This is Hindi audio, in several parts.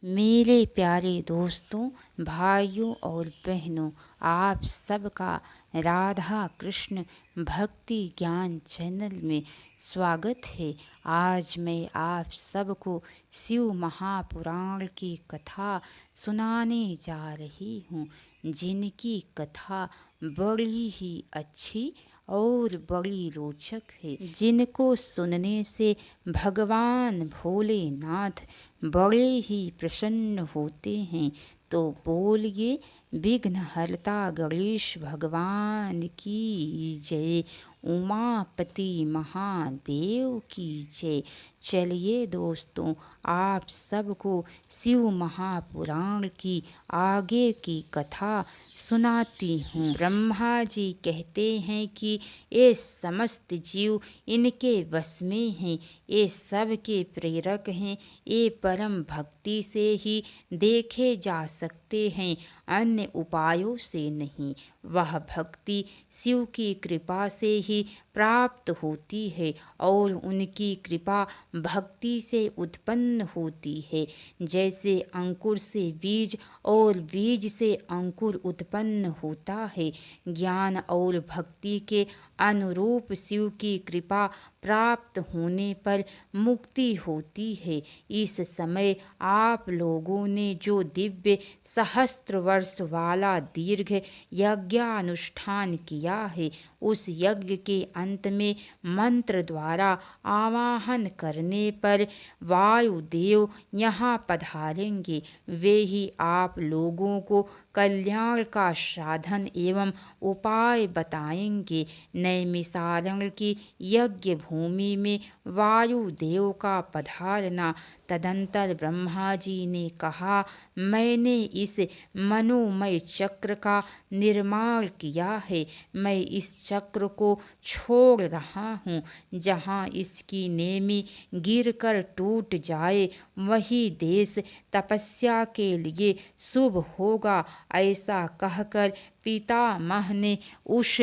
मेरे प्यारे दोस्तों, भाइयों और बहनों, आप सबका राधा कृष्ण भक्ति ज्ञान चैनल में स्वागत है। आज मैं आप सबको शिव महापुराण की कथा सुनाने जा रही हूँ, जिनकी कथा बड़ी ही अच्छी और बड़ी रोचक है, जिनको सुनने से भगवान भोलेनाथ बड़े ही प्रसन्न होते हैं। तो बोलिए, विघ्नहर्ता गणेश भगवान की जय, उमापति महादेव की जय। चलिए दोस्तों, आप सबको शिव महापुराण की आगे की कथा सुनाती हूँ। ब्रह्मा जी कहते हैं कि ये समस्त जीव इनके वश में हैं, ये सब के प्रेरक हैं, ये परम भक्ति से ही देखे जा सकते हैं, अन्य उपायों से नहीं। वह भक्ति शिव की कृपा से ही प्राप्त होती है और उनकी कृपा भक्ति से उत्पन्न होती है। जैसे अंकुर से बीज और बीज से अंकुर उत्पन्न होता है, ज्ञान और भक्ति के अनुरूप शिव की कृपा प्राप्त होने पर मुक्ति होती है। इस समय आप लोगों ने जो दिव्य सहस्त्र वर्ष वाला दीर्घ यज्ञानुष्ठान किया है, उस यज्ञ के अंत में मंत्र द्वारा आवाहन करने पर वायुदेव यहाँ पधारेंगे। वे ही आप लोगों को कल्याण का साधन एवं उपाय बताएंगे। नैमिषारण्य की यज्ञ भूमि में वायुदेव का पधारना। तदंतर ब्रह्मा जी ने कहा, मैंने इस मनोमय चक्र का निर्माण किया है, मैं इस चक्र को छोड़ रहा हूँ। जहाँ इसकी नेमी गिरकर टूट जाए, वही देश तपस्या के लिए शुभ होगा। ऐसा कहकर पितामह ने उस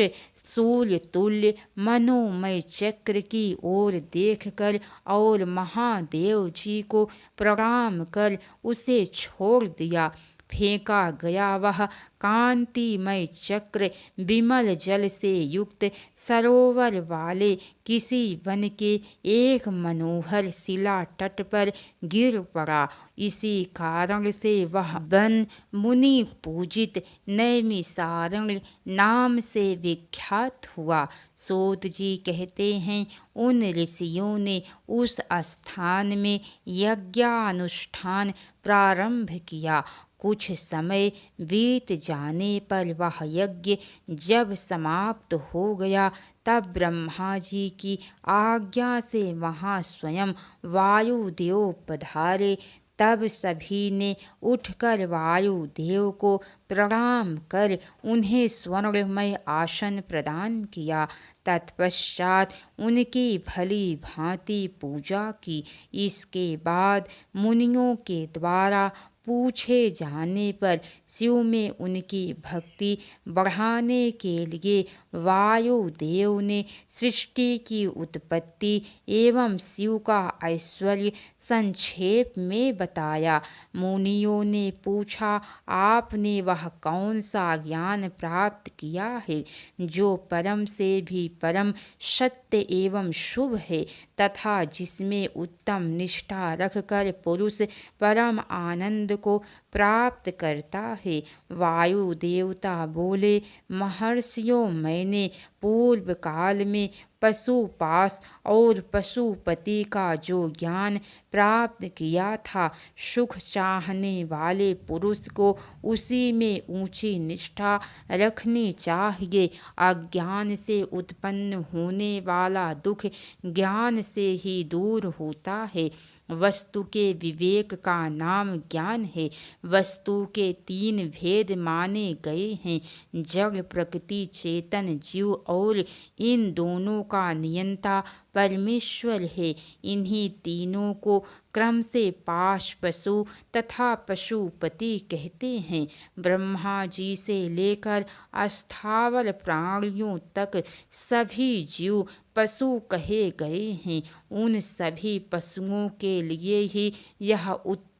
सूर्य तुल्य मनोमय चक्र की ओर देखकर और महादेव जी को प्रणाम कर उसे छोड़ दिया। फेंका गया वह कांतिमय चक्र विमल जल से युक्त सरोवर वाले किसी वन के एक मनोहर शिला तट पर गिर पड़ा। इसी कारण से वह वन मुनि पूजित नैमिषारण्य नाम से विख्यात हुआ। सूत जी कहते हैं, उन ऋषियों ने उस स्थान में यज्ञानुष्ठान प्रारंभ किया। कुछ समय बीत जाने पर वह यज्ञ जब समाप्त हो गया, तब ब्रह्मा जी की आज्ञा से वहाँ स्वयं वायुदेव पधारे। तब सभी ने उठकर वायुदेव को प्रणाम कर उन्हें स्वर्णमय आसन प्रदान किया। तत्पश्चात उनकी भली भांति पूजा की। इसके बाद मुनियों के द्वारा पूछे जाने पर शिव में उनकी भक्ति बढ़ाने के लिए वायुदेव ने सृष्टि की उत्पत्ति एवं शिव का ऐश्वर्य संक्षेप में बताया। मुनियों ने पूछा, आपने वह कौन सा ज्ञान प्राप्त किया है जो परम से भी परम सत्य एवं शुभ है, तथा जिसमें उत्तम निष्ठा रखकर पुरुष परम आनंद को प्राप्त करता है। वायु देवता बोले, महर्षियों, मैंने पूर्व काल में पशुपास और पशुपति का जो ज्ञान प्राप्त किया था, सुख चाहने वाले पुरुष को उसी में ऊंची निष्ठा रखनी चाहिए। अज्ञान से उत्पन्न होने वाला दुख ज्ञान से ही दूर होता है। वस्तु के विवेक का नाम ज्ञान है। वस्तु के तीन भेद माने गए हैं, जड़, प्रकृति, चेतन, जीव, और इन दोनों का नियंता परमेश्वर है। इन्हीं तीनों को क्रम से पाश, पशु तथा पशुपति कहते हैं। ब्रह्मा जी से लेकर अस्थावर प्राणियों तक सभी जीव पशु कहे गए हैं। उन सभी पशुओं के लिए ही यह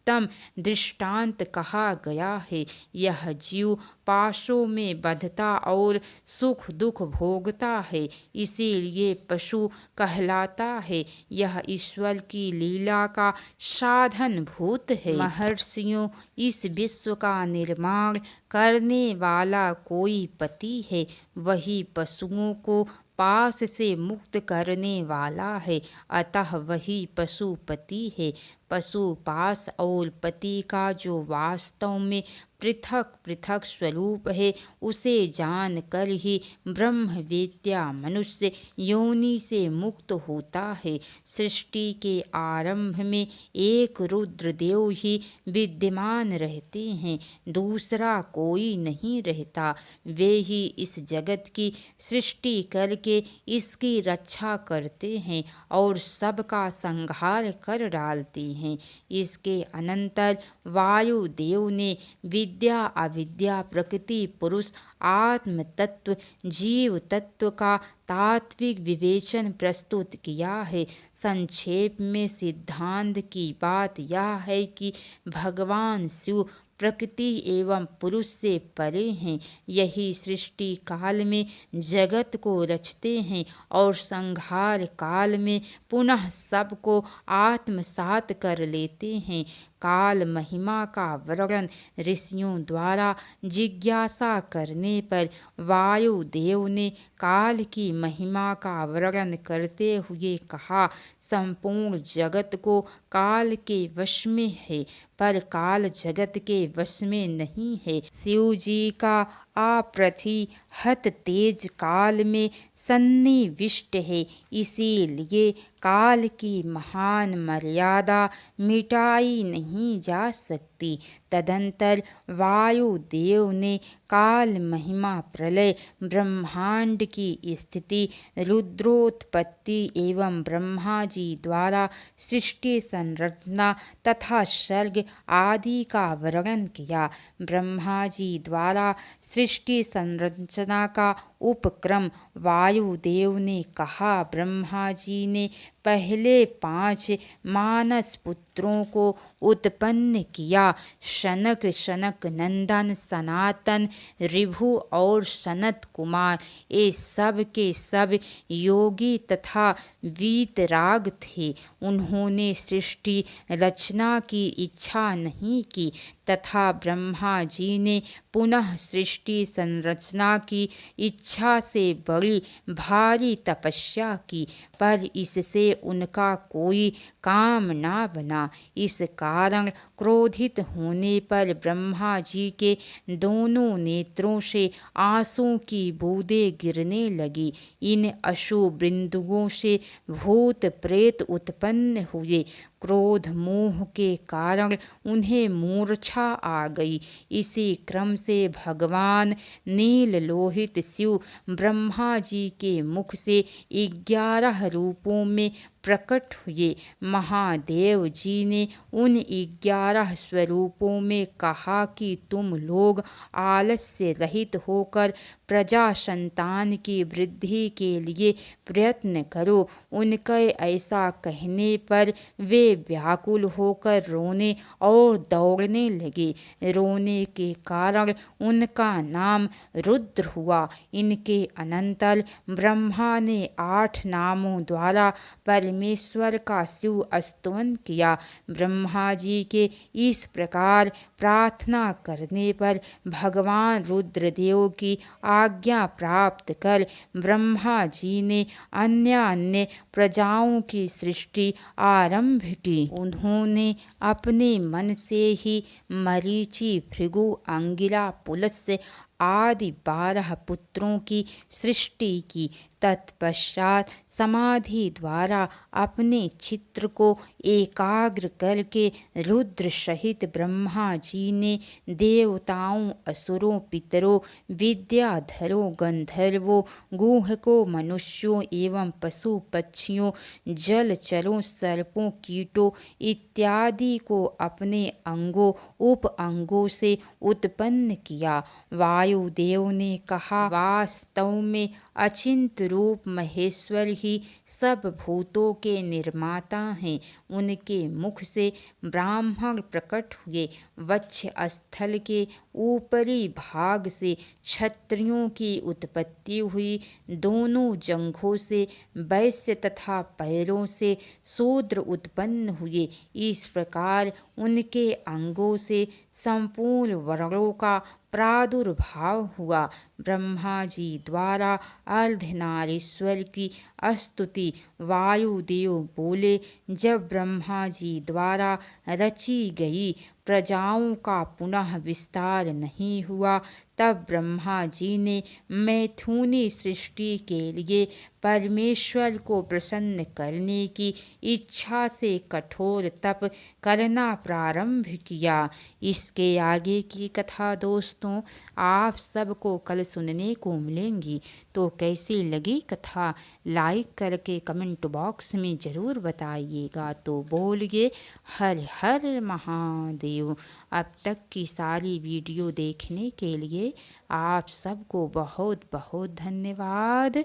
उत्तम दृष्टांत कहा गया है। यह जीव पाशों में बंधता और सुख दुख भोगता है, इसीलिए पशु कहलाता है। यह ईश्वर की लीला का साधन भूत है। महर्षियों, इस विश्व का निर्माण करने वाला कोई पति है, वही पशुओं को पास से मुक्त करने वाला है, अतः वही पशुपति है। पशुपाश और पति का जो वास्तव में पृथक पृथक स्वरूप है, उसे जान कर ही ब्रह्मवेत्ता मनुष्य योनि से मुक्त होता है। सृष्टि के आरंभ में एक रुद्रदेव ही विद्यमान रहते हैं, दूसरा कोई नहीं रहता। वे ही इस जगत की सृष्टि करके इसकी रक्षा करते हैं और सबका संहार कर डालते हैं। इसके अनंतर वायुदेव ने विद्या अविद्या प्रकृति पुरुष आत्म तत्व जीव तत्व का तात्विक विवेचन प्रस्तुत किया है। संक्षेप में सिद्धांत की बात यह है कि भगवान शिव प्रकृति एवं पुरुष से परे हैं। यही सृष्टि काल में जगत को रचते हैं और संहार काल में पुनः सबको आत्मसात कर लेते हैं। काल महिमा का वर्णन ऋषियों द्वारा जिज्ञासा करने पर वायुदेव ने काल की महिमा का वर्णन करते हुए कहा, संपूर्ण जगत को काल के वश में है, पर काल जगत के वश में नहीं है। शिव जी का अप्रतिहत तेज काल में सन्निविष्ट है, इसीलिए काल की महान मर्यादा मिटाई नहीं जा सकती। तदंतर वायुदेव ने काल महिमा प्रलय ब्रह्मांड की स्थिति रुद्रोत्पत्ति एवं ब्रह्मा जी द्वारा सृष्टि संरचना तथा सर्ग आदि का वर्णन किया। ब्रह्मा जी द्वारा सृष्टि संरचना का उपक्रम वायुदेव ने कहा। ब्रह्मा जी ने पहले 5 मानस पुत्रों को उत्पन्न किया, शनक, शनक नंदन, सनातन, ऋभु और सनत कुमार। ये सब के सब योगी तथा वीतराग थे। उन्होंने सृष्टि रचना की इच्छा नहीं की तथा ब्रह्मा जी ने पुनः सृष्टि संरचना की इच्छा से बड़ी भारी तपस्या की, पर इससे उनका कोई काम ना बना। इस कारण क्रोधित होने पर ब्रह्मा जी के दोनों नेत्रों से आंसू की बूंदें गिरने लगी। इन अश्रु बिंदुओं से भूत प्रेत उत्पन्न हुए। क्रोध मोह के कारण उन्हें मूर्छा आ गई। इसी क्रम से भगवान नील लोहित शिव ब्रह्मा जी के मुख से 11 रूपों में प्रकट हुए। महादेव जी ने उन 11 स्वरूपों में कहा कि तुम लोग आलस्य रहित होकर प्रजा संतान की वृद्धि के लिए प्रयत्न करो। उनके ऐसा कहने पर वे व्याकुल होकर रोने और दौड़ने लगे। रोने के कारण उनका नाम रुद्र हुआ। इनके अनंतर ब्रह्मा ने 8 नामों द्वारा परमेश्वर का शिव स्तवन किया। ब्रह्मा जी के इस प्रकार प्रार्थना करने पर भगवान रुद्रदेव की आज्ञा प्राप्त कर ब्रह्मा जी ने अन्य अन्य प्रजाओं की सृष्टि आरंभ की। उन्होंने अपने मन से ही मरीचि, भृगु, अंगिरा, पुलस्त्य आदि 12 पुत्रों की सृष्टि की। तत्पश्चात समाधि द्वारा अपने चित्र को एकाग्र करके रुद्र सहित ब्रह्मा जी ने देवताओं, असुरों, पितरों, विद्याधरों, गंधर्वों, गुहकों, मनुष्यों एवं पशु पक्षियों, जलचरों, सर्पों, कीटों इत्यादि को अपने अंगों उप अंगों से उत्पन्न किया। वायु वायुदेव ने कहा, वास्तव में अचिंत रूप महेश्वर ही सब भूतों के निर्माता हैं। उनके मुख से ब्राह्मण प्रकट हुए। वक्ष स्थल के ऊपरी भाग से क्षत्रियों की उत्पत्ति हुई। दोनों जंघों से वैश्य तथा पैरों से शूद्र उत्पन्न हुए। इस प्रकार उनके अंगों से संपूर्ण वर्णों का प्रादुर्भाव हुआ। ब्रह्मा जी द्वारा अर्धनारीश्वर की स्तुति। वायुदेव बोले, जब ब्रह्मा जी द्वारा रची गई प्रजाओं का पुनः विस्तार नहीं हुआ, तब ब्रह्मा जी ने मैथुनी सृष्टि के लिए परमेश्वर को प्रसन्न करने की इच्छा से कठोर तप करना प्रारंभ किया। इसके आगे की कथा दोस्तों आप सबको कल सुनने को मिलेंगी। तो कैसी लगी कथा लाइक करके कमेंट बॉक्स में ज़रूर बताइएगा। तो बोलिए हर हर महादेव। अब तक की सारी वीडियो देखने के लिए आप सबको बहुत बहुत धन्यवाद।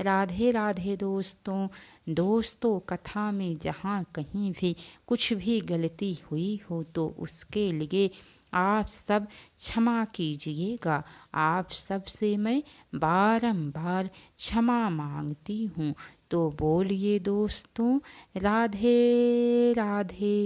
राधे राधे दोस्तों कथा में जहाँ कहीं भी कुछ भी गलती हुई हो तो उसके लिए आप सब क्षमा कीजिएगा। आप सबसे मैं बारंबार क्षमा मांगती हूँ। तो बोलिए दोस्तों राधे राधे।